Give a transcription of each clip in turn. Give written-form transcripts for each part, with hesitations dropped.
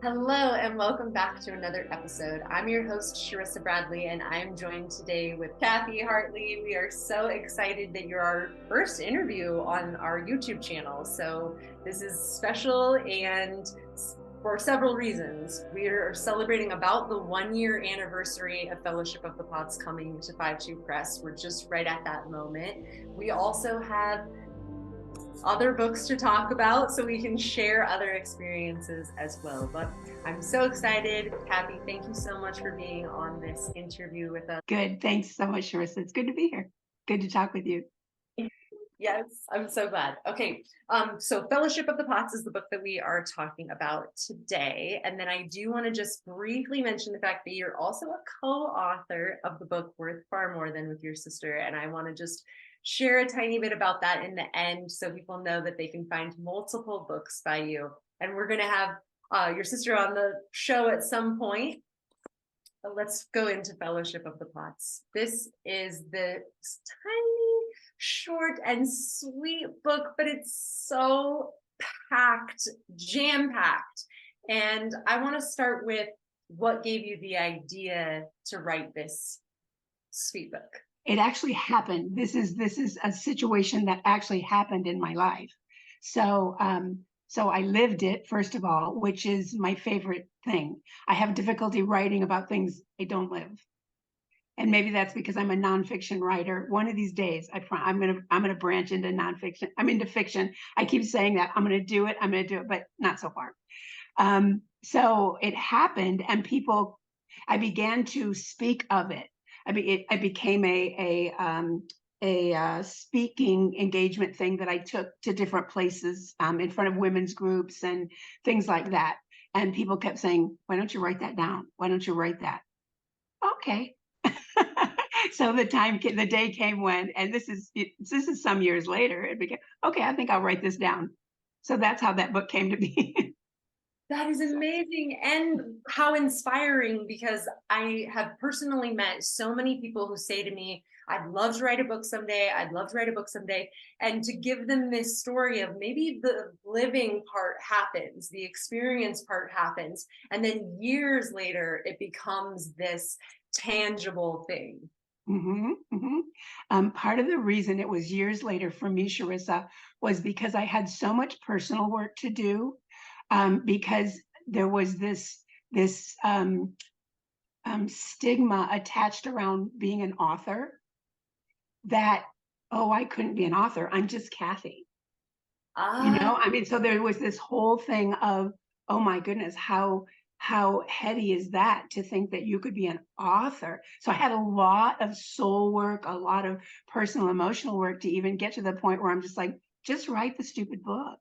Hello and welcome back to another episode. I'm your host, Sharissa Bradley, and I'm joined today with Cathy Hartley. We are so excited that you're our first interview on our YouTube channel. So this is special and for several reasons. We are celebrating about the 1 year anniversary of Fellowship of the Pots coming to 5-2 Press. We're just right at that moment. We also have other books to talk about so we can share other experiences as well. But I'm so excited. Cathy, thank you so much for being on this interview with us. Good. Thanks so much, Sharissa. It's good to be here. Good to talk with you. Yes, I'm so glad. Okay, so Fellowship of the Pots is the book that we are talking about today. And then I do want to just briefly mention the fact that you're also a co-author of the book Worth Far More Than with your sister. And I want to just share a tiny bit about that in the end so people know that they can find multiple books by you. And we're going to have your sister on the show at some point. But let's go into Fellowship of the Pots. This is the tiny, short, and sweet book, but it's so packed, jam-packed. And I want to start with what gave you the idea to write this sweet book? It actually happened. This is a situation that actually happened in my life. So I lived it, first of all, which is my favorite thing. I have difficulty writing about things I don't live. And maybe that's because I'm a nonfiction writer. One of these days, I'm gonna branch into nonfiction. I'm into fiction. I keep saying that I'm gonna do it. I'm gonna do it, but not so far. So it happened, and I began to speak of it. I became a speaking engagement thing that I took to different places in front of women's groups and things like that. And people kept saying, "Why don't you write that down? Why don't you write that?" Okay. So the day came when, and this is some years later. It became okay. I think I'll write this down. So that's how that book came to be. That is amazing and how inspiring, because I have personally met so many people who say to me, I'd love to write a book someday. I'd love to write a book someday. And to give them this story of maybe the living part happens, the experience part happens, and then years later, it becomes this tangible thing. Mm-hmm, mm-hmm. Part of the reason it was years later for me, Sharissa, was because I had so much personal work to do. Because there was this stigma attached around being an author that, oh, I couldn't be an author. I'm just Cathy. Ah, I mean, so there was this whole thing of, oh my goodness, how heady is that to think that you could be an author? So I had a lot of soul work, a lot of personal emotional work to even get to the point where I'm just like, just write the stupid book.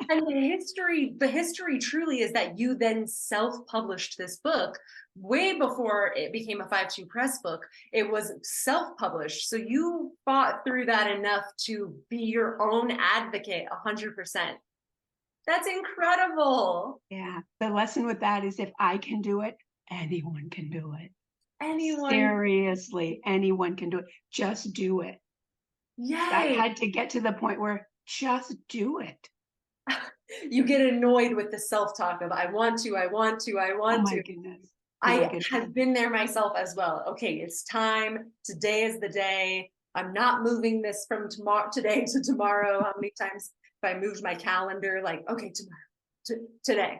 and the history truly is that you then self-published this book way before it became a 5-2 press book. It was self-published, so you fought through that enough to be your own advocate 100%. That's incredible. Yeah. The lesson with that is if I can do it, anyone can do it. Anyone. Seriously, anyone can do it. Just do it. I Yay. had to get to the point where just do it. You get annoyed with the self-talk of I want to, I want to, I Oh want my to. goodness. My I goodness. have been there myself as well. Okay, it's time. Today is the day. I'm not moving this from today to tomorrow. How many times if I moved my calendar, like, okay, tomorrow, today.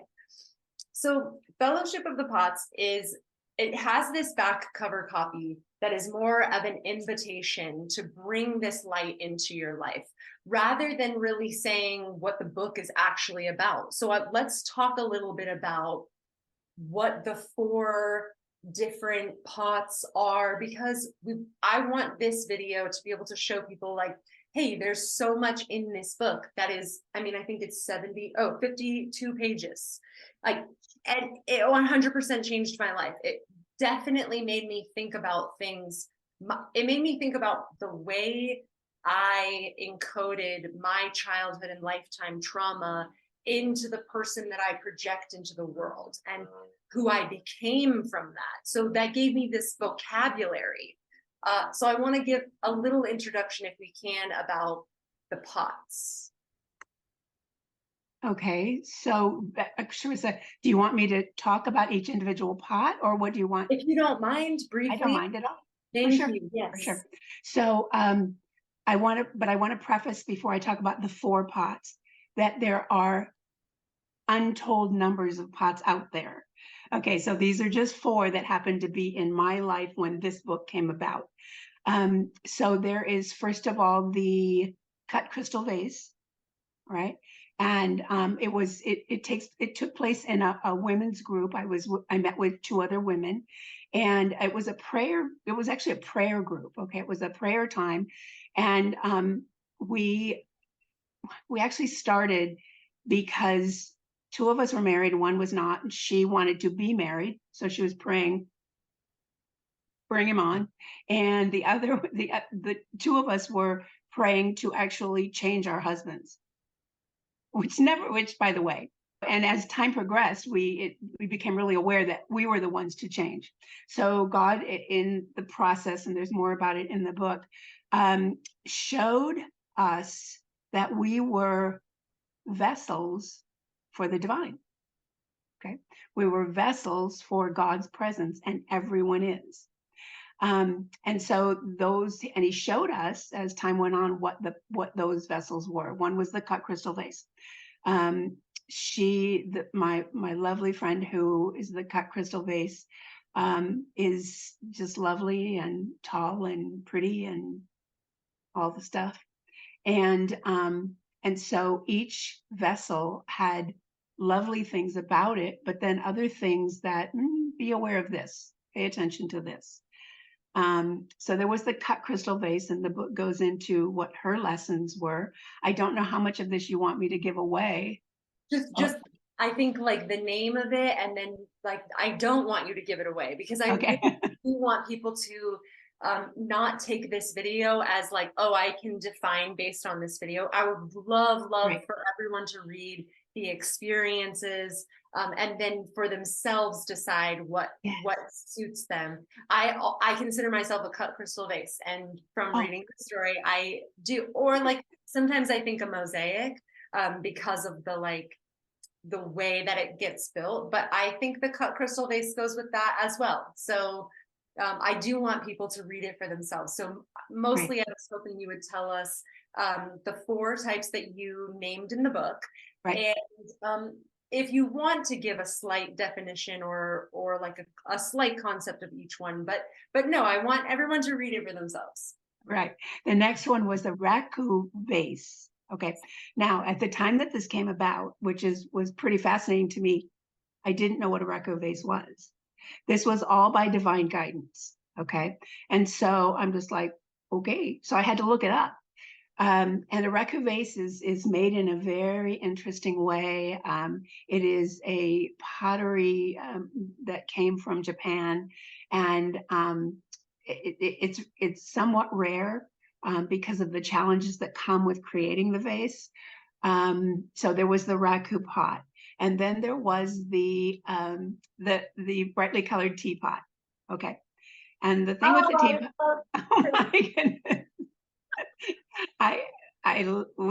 So Fellowship of the Pots it has this back cover copy that is more of an invitation to bring this light into your life rather than really saying what the book is actually about. So let's talk a little bit about what the four different pots are, because I want this video to be able to show people like, hey, there's so much in this book that is, I mean, I think it's 52 pages. Like, and it 100% changed my life. It definitely made me think about things. It made me think about the way I encoded my childhood and lifetime trauma into the person that I project into the world and who I became from that. So that gave me this vocabulary. So I want to give a little introduction, if we can, about the pots. Okay, so Sharissa, do you want me to talk about each individual pot, or what do you want? If you don't mind, I don't briefly. mind at all. For Thank sure, you. for Yes. sure. So I want to preface before I talk about the 4 pots that there are untold numbers of pots out there. Okay, so these are just 4 that happen to be in my life when this book came about. So there is, first of all, the cut crystal vase, right? And it took place in a women's group. I met with 2 other women, and it was actually a prayer group. Okay, it was a prayer time, and we actually started because 2 of us were married, one was not, and she wanted to be married, so she was praying, bring him on, and the 2 of us were praying to actually change our husbands, which by the way, and as time progressed, we became really aware that we were the ones to change. So God, in the process, and there's more about it in the book, showed us that we were vessels for the divine. Okay, we were vessels for God's presence, and everyone is. And so and he showed us as time went on what those vessels were. One was the cut crystal vase. My lovely friend who is the cut crystal vase, is just lovely and tall and pretty and all the stuff. And so each vessel had lovely things about it, but then other things that be aware of this, pay attention to this. So there was the cut crystal vase, and the book goes into what her lessons were. I don't know how much of this you want me to give away. Just I think like the name of it, and then like I don't want you to give it away, because I Okay. really do want people to not take this video as like, oh, I can define based on this video. I would love Right. for everyone to read the experiences, and then for themselves decide what suits them. I consider myself a cut crystal vase, and from reading the story, I do, or like sometimes I think a mosaic, because of the way that it gets built, but I think the cut crystal vase goes with that as well. So I do want people to read it for themselves. So mostly I was hoping you would tell us the 4 types that you named in the book. Right. And if you want to give a slight definition or like a slight concept of each one, but no, I want everyone to read it for themselves. Right. The next one was the Raku Base. Okay. Now, at the time that this came about, which was pretty fascinating to me, I didn't know what a Raku vase was. This was all by divine guidance. Okay. And so I'm just like, okay. So I had to look it up. And a Raku vase is made in a very interesting way. It is a pottery that came from Japan, and it's somewhat rare because of the challenges that come with creating the vase. So there was the Raku pot, and then there was the brightly colored teapot. Okay, and the thing with the teapot, oh my goodness,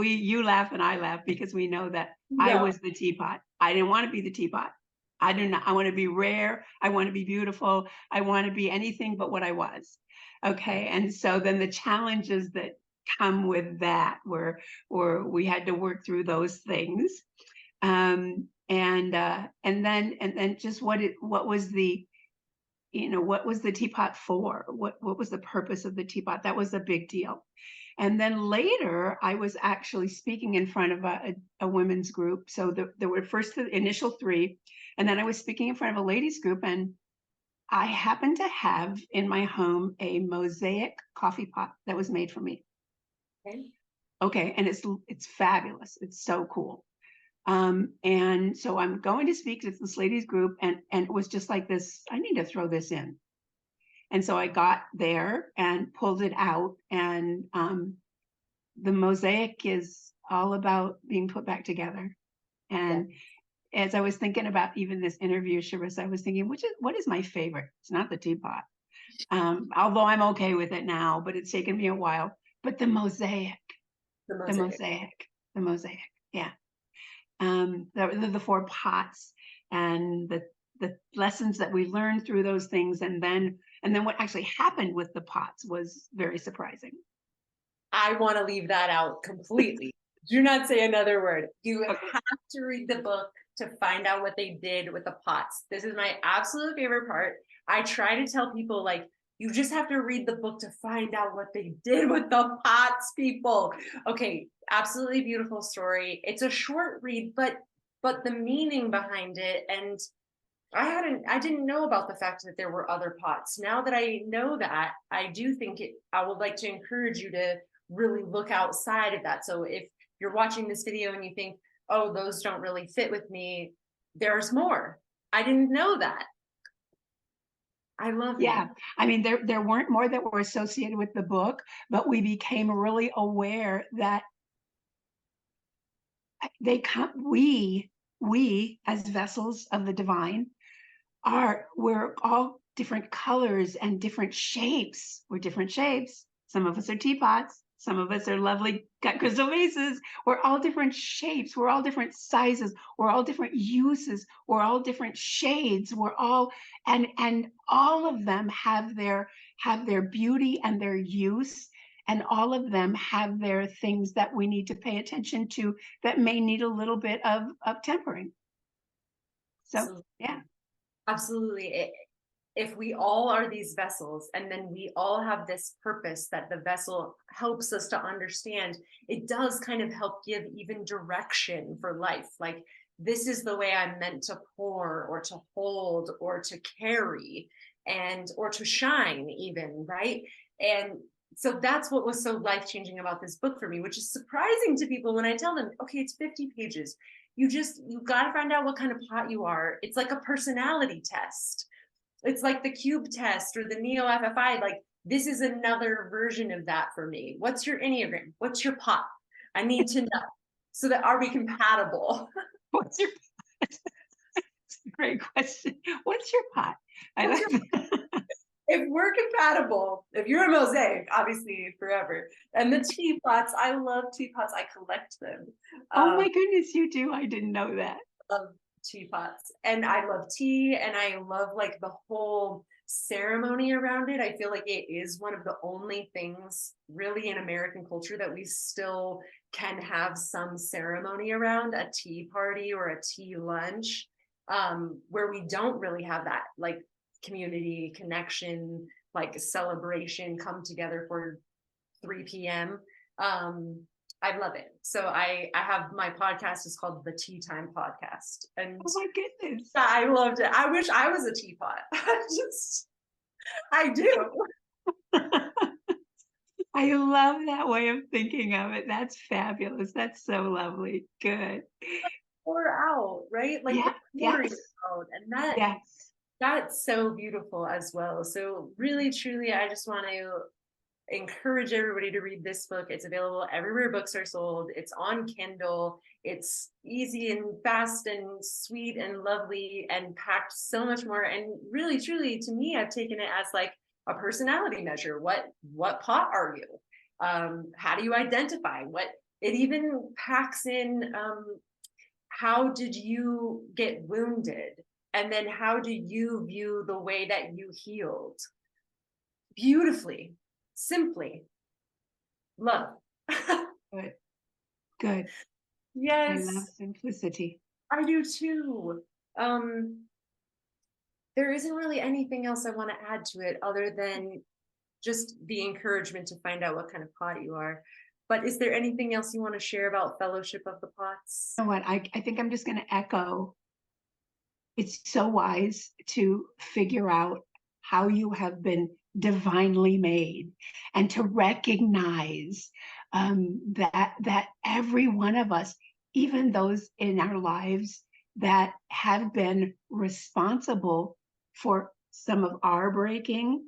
you laugh and I laugh because we know that I was the teapot. I didn't want to be the teapot. I want to be rare. I want to be beautiful. I want to be anything but what I was. Okay. And so then the challenges that come with that were we had to work through those things. And then just what was the teapot for? What was the purpose of the teapot? That was a big deal. And then later, I was actually speaking in front of a women's group. So there were first the initial 3, and then I was speaking in front of a ladies group, and I happened to have in my home a mosaic coffee pot that was made for me. Okay, and it's fabulous. It's so cool. And so I'm going to speak to this ladies group, and it was just like this, I need to throw this in. And so I got there and pulled it out, and the mosaic is all about being put back together. And as I was thinking about even this interview, Sharissa, I was thinking, what is my favorite? It's not the teapot, although I'm okay with it now, but it's taken me a while. But the mosaic, yeah. the four pots, and the lessons that we learned through those things, and then what actually happened with the pots was very surprising. I want to leave that out completely. Do not say another word. You Okay. have to read the book to find out what they did with the pots. This is my absolute favorite part. I try to tell people, like, you just have to read the book to find out what they did with the pots, people. Okay, absolutely beautiful story. It's a short read, but the meaning behind it, and I didn't know about the fact that there were other pots. Now that I know that, I do think I would like to encourage you to really look outside of that. So if you're watching this video and you think, oh, those don't really fit with me, there's more. I didn't know that. I love it. Yeah, I mean, there weren't more that were associated with the book, but we became really aware that they come, we as vessels of the divine we're all different colors and different shapes. We're different shapes. Some of us are teapots. Some of us are lovely cut crystal vases. We're all different shapes. We're all different sizes. We're all different uses. We're all different shades. We're all, and all of them have their beauty and their use. And all of them have their things that we need to pay attention to that may need a little bit of tempering. So, yeah. Absolutely. If we all are these vessels, and then we all have this purpose that the vessel helps us to understand, it does kind of help give even direction for life. Like, this is the way I'm meant to pour or to hold or to carry or to shine even, right? And so that's what was so life-changing about this book for me, which is surprising to people when I tell them, okay, it's 50 pages. You got to find out what kind of pot you are. It's like a personality test. It's like the cube test or the Neo FFI. Like, this is another version of that for me. What's your Enneagram? What's your pot? I need to know, so that are we compatible? What's your pot? That's a great question. What's your pot? I like that. If we're compatible, if you're a mosaic, obviously forever. And the teapots, I love teapots. I collect them. Oh my goodness, you do. I didn't know that. Love teapots, and I love tea, and I love like the whole ceremony around it. I feel like it is one of the only things really in American culture that we still can have some ceremony around, a tea party or a tea lunch, where we don't really have that, like, community connection, like celebration, come together for 3 p.m. I love it. So I have, my podcast is called the Tea Time Podcast, and Oh my goodness. I loved it. I wish I was a teapot. I do. I love that way of thinking of it. That's fabulous. That's so lovely. Good. Pour out, right? Like, Yeah. pouring Yes. out, and Yes. that's so beautiful as well. So really, truly, I just want to encourage everybody to read this book. It's available everywhere books are sold. It's on Kindle. It's easy and fast and sweet and lovely and packed so much more. And really, truly, to me, I've taken it as like a personality measure. What pot are you? How do you identify? What it even packs in, how did you get wounded? And then how do you view the way that you healed? Beautifully, simply. Love. Good. Good. Yes, I love simplicity. I do too. There isn't really anything else I want to add to it other than just the encouragement to find out what kind of pot you are. But is there anything else you want to share about Fellowship of the Pots? You know what? I think I'm just going to echo. It's so wise to figure out how you have been divinely made, and to recognize that every one of us, even those in our lives that have been responsible for some of our breaking,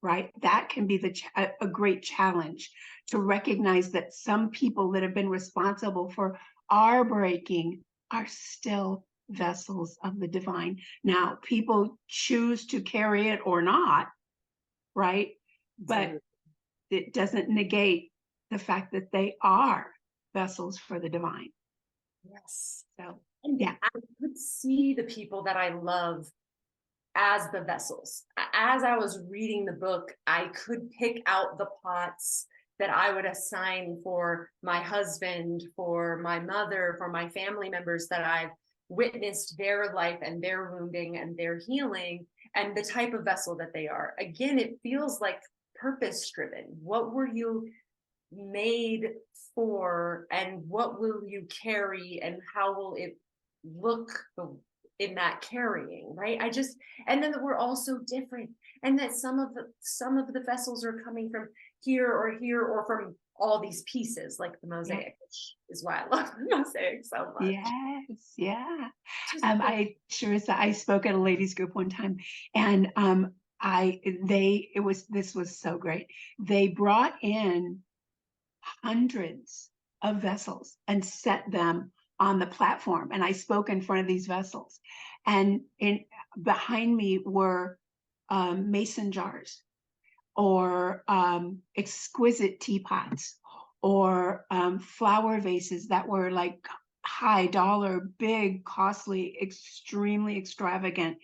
right? That can be a great challenge, to recognize that some people that have been responsible for our breaking are still vessels of the divine. Now, people choose to carry it or not, right? But it doesn't negate the fact that they are vessels for the divine. Yes. So, And yeah. I could see the people that I love as the vessels. As I was reading the book, I could pick out the pots that I would assign for my husband, for my mother, for my family members that I've witnessed their life and their wounding and their healing, and the type of vessel that they are. Again, it feels like purpose driven. What were you made for, and what will you carry, and how will it look in that carrying, right? I just, and then that we're all so different, and that some of the vessels are coming from here or from all these pieces, like the Yeah. mosaic, which is why I love the mosaic so much. Yes. Yeah. Just Sharissa, I spoke at a ladies group one time, and this was so great. They brought in hundreds of vessels and set them on the platform. And I spoke in front of these vessels. And behind me were mason jars or exquisite teapots or flower vases that were like high dollar, big, costly, extremely extravagant.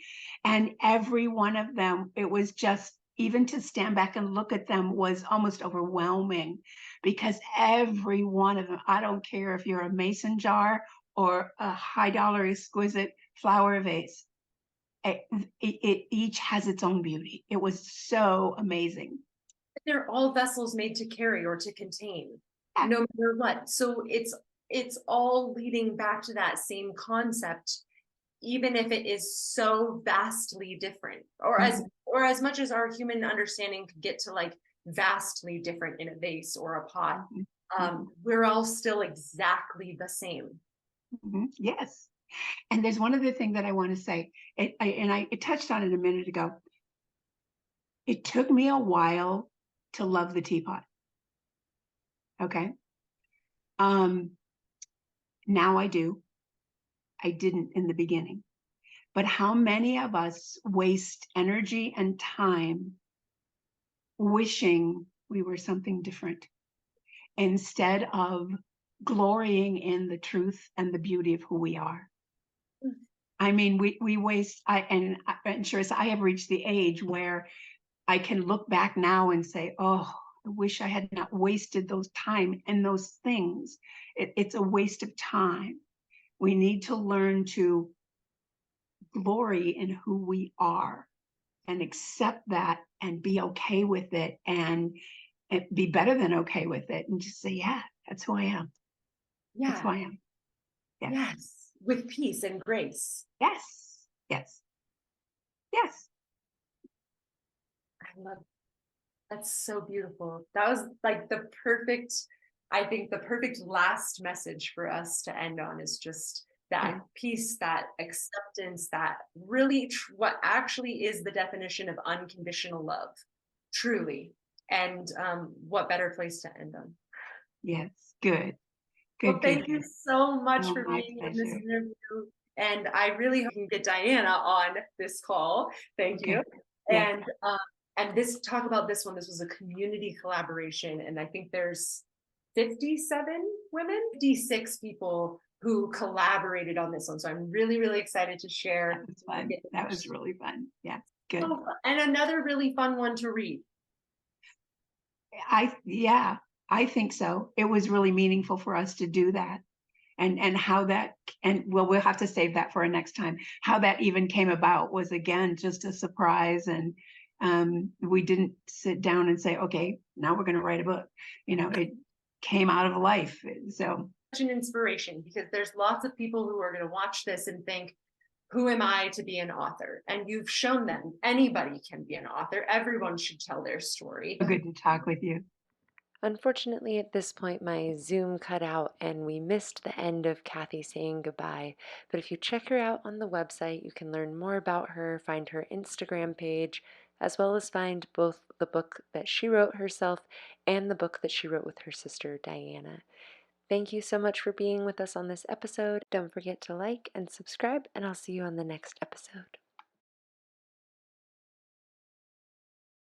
And every one of them, it was just, even to stand back and look at them was almost overwhelming, because every one of them, I don't care if you're a mason jar or a high dollar, exquisite flower vase, it each has its own beauty. It was so amazing. they're all vessels made to carry or to contain, Yeah. no matter what. So it's all leading back to that same concept, even if it is so vastly different, or as much as our human understanding could get to like vastly different in a vase or a pot. We're all still exactly the same. Yes. And there's one other thing that I want to say, I touched on it a minute ago. It took me a while to love the teapot. Okay. Now I do. I didn't in the beginning. But how many of us waste energy and time wishing we were something different instead of glorying in the truth and the beauty of who we are? I mean, we waste. And sure, I have reached the age where I can look back now and say, oh, I wish I had not wasted those time and those things. It's a waste of time. We need to learn to glory in who we are and accept that and be okay with it, and be better than okay with it, and just say, yeah, that's who I am. That's who Yeah. I am. Yes. Yes, with peace and grace. Yes. Yes. Yes. I love, that's so beautiful. That was like the perfect, I think the perfect last message for us to end on, is just that peace, that acceptance, that really what actually is the definition of unconditional love, truly. And what better place to end on? Yes. Good. Well, Good. thank Good. you so much Oh, for my being in this pleasure. interview. And I really hope you can get Diana on this call. Thank you. Okay. Yes. And this, talk about this one. This was a community collaboration, and I think there's 57 women, 56 people who collaborated on this one. So I'm really, really excited to share. That was fun. That was really fun. Yeah. Good. And another really fun one to read. Yeah, I think so. It was really meaningful for us to do that. And how that, and well, we'll have to save that for a next time. How that even came about was, again, just a surprise. And we didn't sit down and say, okay, now we're going to write a book. It came out of life. So Such an inspiration, because there's lots of people who are going to watch this and think, who am I to be an author? And you've shown them anybody can be an author. Everyone should tell their story. good to talk with you. Unfortunately, at this point, my Zoom cut out and we missed the end of Cathy saying goodbye. But if you check her out on the website, you can learn more about her, find her Instagram page, as well as find both the book that she wrote herself and the book that she wrote with her sister, Diana. Thank you so much for being with us on this episode. Don't forget to like and subscribe, and I'll see you on the next episode.